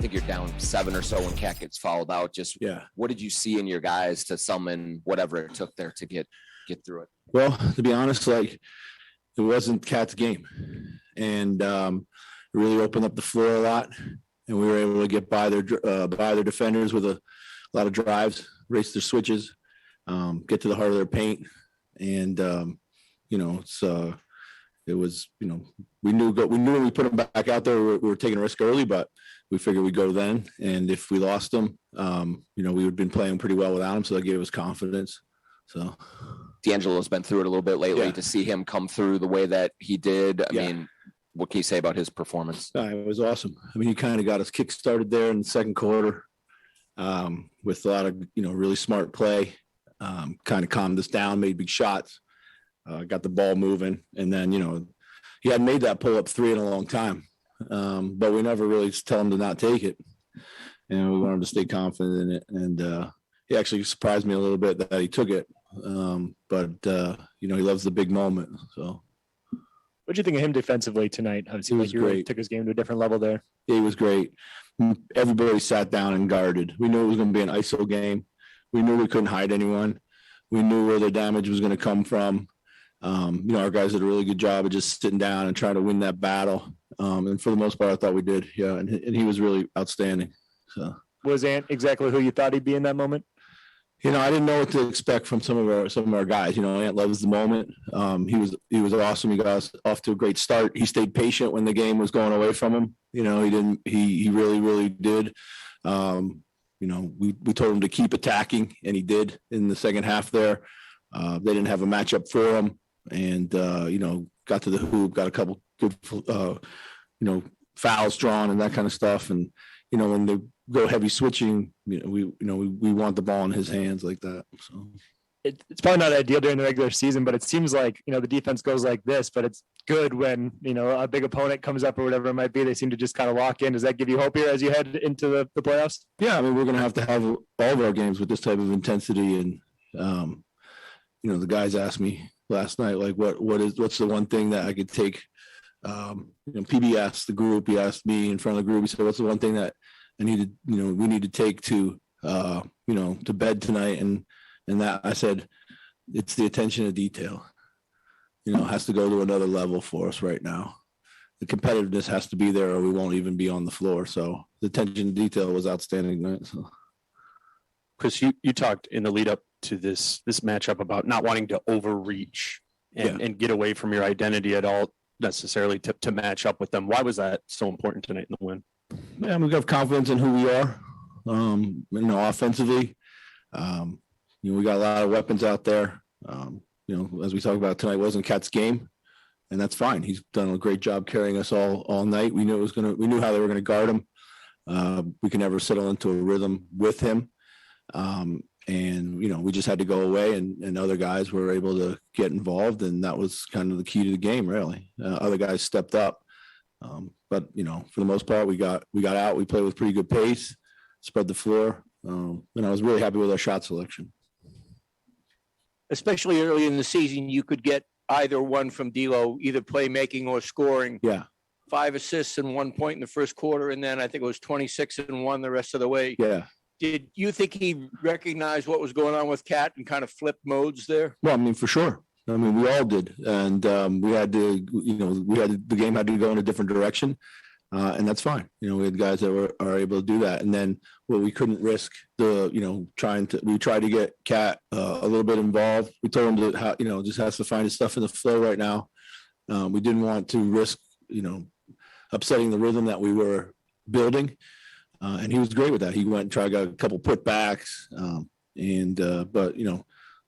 think you're down 7 or so when Cat gets fouled out. Just what did you see in your guys to summon whatever it took there to get through it? Well, to be honest, like it wasn't Cat's game, and it really opened up the floor a lot, and we were able to get by their defenders with a lot of drives, race their switches, get to the heart of their paint, and it was, we knew when we put them back out there, we were taking a risk early, but we figured we'd go then. And if we lost them, we had been playing pretty well without him. So that gave us confidence. So D'Angelo's been through it a little bit lately. To see him come through the way that he did. I mean, what can you say about his performance? It was awesome. I mean, he kind of got us kick started there in the second quarter with a lot of, really smart play, kind of calmed us down, made big shots. Got the ball moving, and then he hadn't made that pull-up three in a long time, but we never really tell him to not take it, and we want him to stay confident in it. And he actually surprised me a little bit that he took it, but he loves the big moment. So, what do you think of him defensively tonight? It seemed like he really took his game to a different level there. He was great. Everybody sat down and guarded. We knew it was going to be an ISO game. We knew we couldn't hide anyone. We knew where the damage was going to come from. Our guys did a really good job of just sitting down and trying to win that battle. And for the most part, I thought we did. Yeah. And he was really outstanding. So was Ant exactly who you thought he'd be in that moment? I didn't know what to expect from some of our guys. Ant loves the moment. He was awesome. He got us off to a great start. He stayed patient when the game was going away from him. He really, really did. We told him to keep attacking, and he did in the second half there. They didn't have a matchup for him. And, got to the hoop, got a couple good, fouls drawn and that kind of stuff. And, when they go heavy switching, we want the ball in his hands like that. So it's probably not ideal during the regular season, but it seems like, the defense goes like this, but it's good when, a big opponent comes up or whatever it might be. They seem to just kind of lock in. Does that give you hope here as you head into the playoffs? Yeah. I mean, we're going to have all of our games with this type of intensity. And, the guys asked me last night, like, what's the one thing that I could take? PB asked the group, he asked me in front of the group, he said, what's the one thing that I needed, we need to take to bed tonight? And that I said, it's the attention to detail, has to go to another level for us right now. The competitiveness has to be there or we won't even be on the floor. So the attention to detail was outstanding tonight. So. Chris, you talked in the lead up to this matchup about not wanting to overreach and get away from your identity at all necessarily to match up with them. Why was that so important tonight in the win? Yeah, we have confidence in who we are. Offensively, we got a lot of weapons out there. As we talked about tonight, wasn't Cat's game, and that's fine. He's done a great job carrying us all night. We knew we knew how they were going to guard him. We can never settle into a rhythm with him. And we just had to go away and other guys were able to get involved, and that was kind of the key to the game, really. Other guys stepped up. But for the most part, we got out, we played with pretty good pace, spread the floor. And I was really happy with our shot selection. Especially early in the season, you could get either one from D'Lo, either playmaking or scoring. Yeah. 5 assists and 1 point in the first quarter. And then I think it was 26 and 1 the rest of the way. Yeah. Did you think he recognized what was going on with Cat and kind of flipped modes there? Well, I mean, for sure. I mean, we all did. And we had to, the game had to go in a different direction. And that's fine. We had guys that are able to do that. And then we couldn't risk we tried to get Cat a little bit involved. We told him to, just has to find his stuff in the flow right now. We didn't want to risk, upsetting the rhythm that we were building. And he was great with that. He went and got a couple putbacks. But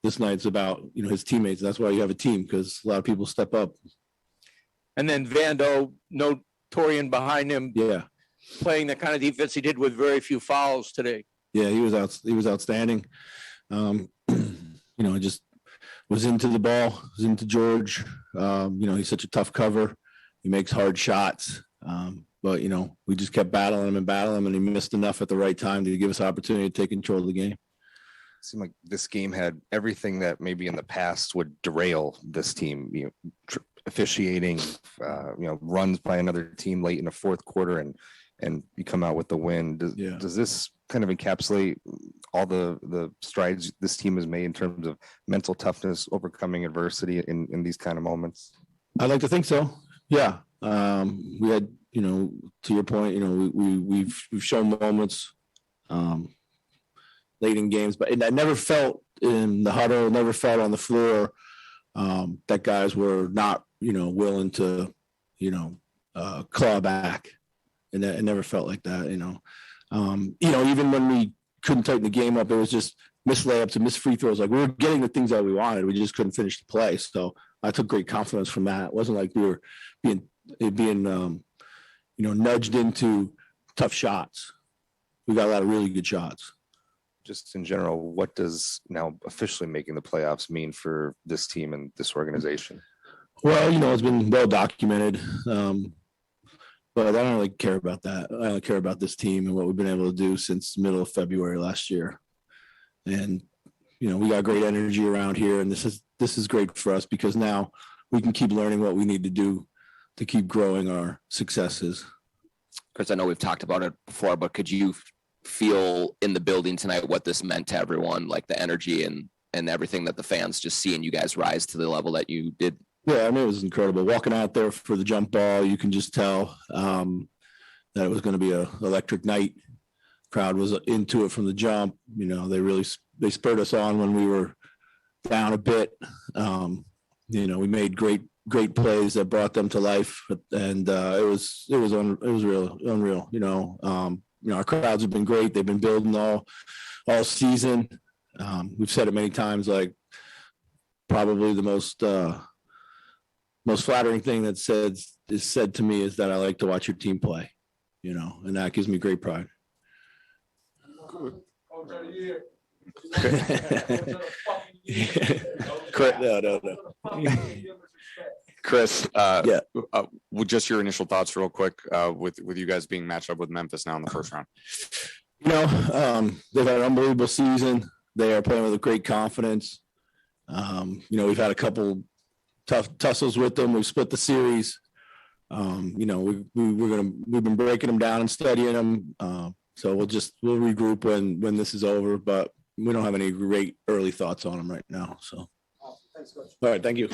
this night's about, his teammates. That's why you have a team, because a lot of people step up. And then Vando, no Torian behind him. Yeah. Playing the kind of defense he did with very few fouls today. Yeah, he was outstanding. Just was into the ball, was into George. He's such a tough cover. He makes hard shots. But, we just kept battling him, and he missed enough at the right time to give us opportunity to take control of the game. It seemed like this game had everything that maybe in the past would derail this team, officiating, runs by another team late in the fourth quarter. And and you come out with the win. Does this kind of encapsulate all the strides this team has made in terms of mental toughness, overcoming adversity in these kind of moments? I'd like to think so. Yeah. We had, to your point, we've shown moments late in games, but I never felt in the huddle, never felt on the floor that guys were not, willing to, claw back. And it never felt like that, even when we couldn't tighten the game up, it was just missed layups and missed free throws. Like we were getting the things that we wanted. We just couldn't finish the play. So I took great confidence from that. It wasn't like we were being nudged into tough shots. We got a lot of really good shots. Just in general, what does now officially making the playoffs mean for this team and this organization? Well, it's been well documented. But I don't really care about that. I only care about this team and what we've been able to do since the middle of February last year. And, we got great energy around here, and this is great for us because now we can keep learning what we need to do to keep growing our successes. Chris, I know we've talked about it before, but could you feel in the building tonight what this meant to everyone, like the energy and everything that the fans just seeing you guys rise to the level that you did? Yeah, it was incredible. Walking out there for the jump ball, you can just tell that it was going to be an electric night. Crowd was into it from the jump. They spurred us on when we were down a bit. We made great plays that brought them to life, and it was real unreal. Our crowds have been great. They've been building all season. We've said it many times, like probably the most flattering thing that is said to me is that I like to watch your team play, and that gives me great pride. Chris, with just your initial thoughts real quick with you guys being matched up with Memphis now in the first round. They've had an unbelievable season. They are playing with great confidence. We've had a couple tough tussles with them. We've split the series. We've been breaking them down and studying them. So we'll regroup when this is over, but we don't have any great early thoughts on them right now. So, all right. Thank you.